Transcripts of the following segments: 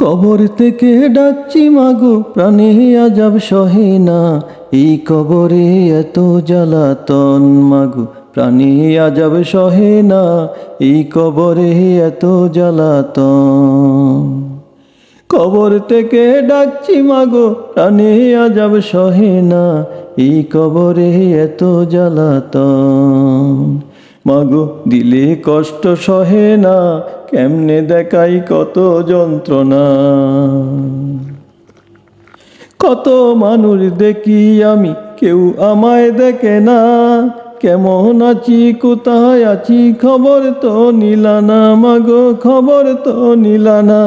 কবর থেকে ডাকছি মাগো, প্রাণে আজাব সহে না। এই কবরে এত জ্বালাতন মাগো, প্রাণে আজাব সহে না। এই কবরে এত জ্বালাতন। কবর থেকে ডাকছি মাগো, প্রাণে আজাব সহে না। এই কবরে এত জ্বালাতন। মাগো দিলে কষ্ট সহে না, কেমনে দেখাই কত যন্ত্রণা। কত মানুষ দেখি আমি, কেউ আমায় দেখে না। কেমন আছি কোথায় আছি, খবর তো নিলানা মাগো, খবর তো নিলানা।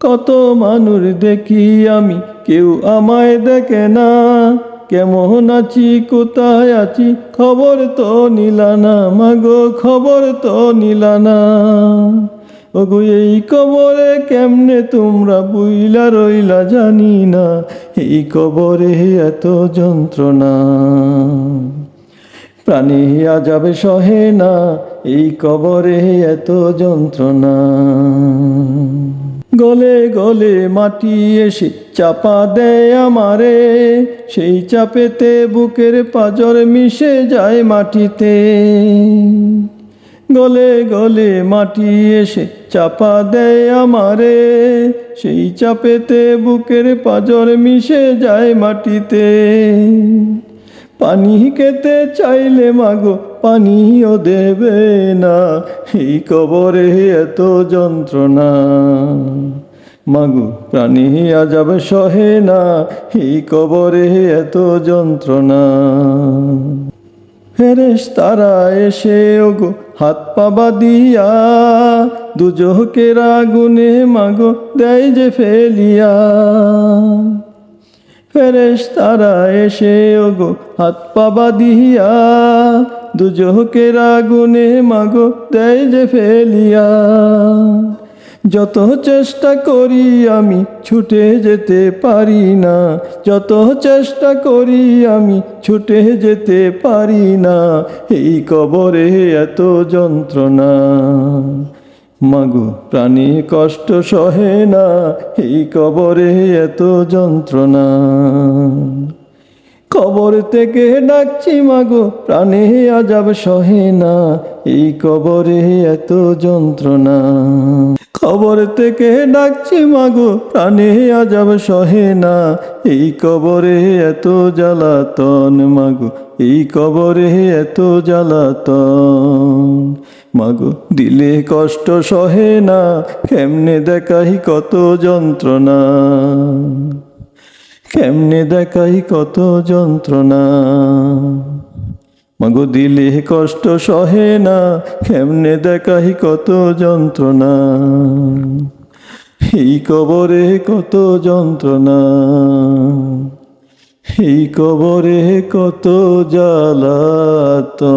কত মানুষ দেখি আমি, কেউ আমায় দেখে না। কেমন আছি কোথায় আছি, খবর তো নিলানা মাগো, খবর তো নিলানা। ওগো এই কবরে কেমনে তোমরা বুইলা রইলা জানি না। এই কবরে এত যন্ত্রণা, প্রাণে আজাব সহে না। এই কবরে এত যন্ত্রণা। গলে গলে মাটি এসে চাপা দেয় আমারে, সেই চাপেতে বুকের পাঁজর মিশে যায় মাটিতে। গলে গলে মাটি এসে চাপা দেয় আমারে, সেই চাপেতে বুকের পাঁজর মিশে যায় মাটিতে। পানি খেতে চাইলে মাগো, পানিও দেবে না। এই কবরে এত যন্ত্রণা, মাগো প্রাণী আজাব সহে না। এই কবরে এত যন্ত্রণা। ফেরেশতারা এসে ওগো হাত পা বাঁধিয়া, দুজকের আগুনে মাগো দেয় যে ফেলিয়া। ফেরেশতারা এসে ওগো হাত পা বাঁধিয়া, দুজকের আগুনে মাগো দেয় যে ফেলিয়া। যত চেষ্টা করি আমি ছুটে যেতে পারি না, যত চেষ্টা করি আমি ছুটে যেতে পারি না। এই কবরে এত যন্ত্রণা, মাগো প্রাণী কষ্ট সহে না। এই কবরে এত যন্ত্রণা। কবর থেকে ডাকছি মাগো, প্রাণে আজাব সহে না। এই কবরে এত যন্ত্রণা। কবর থেকে ডাকছি মাগো, প্রাণে আজাব সহে না। এই কবরে এত জ্বালাতন মাগো, এই কবরে এত জ্বালাতন। মাগো দিলে কষ্ট সহে না, কেমনে দেখাই কত যন্ত্রণা, কেমনে দেখাই কত যন্ত্রণা। মাগো দিলে কষ্ট সহে না, কেমনে দেখাই কত যন্ত্রণা। এই কবরে কত যন্ত্রণা, এই কবরে কত জ্বালাতন।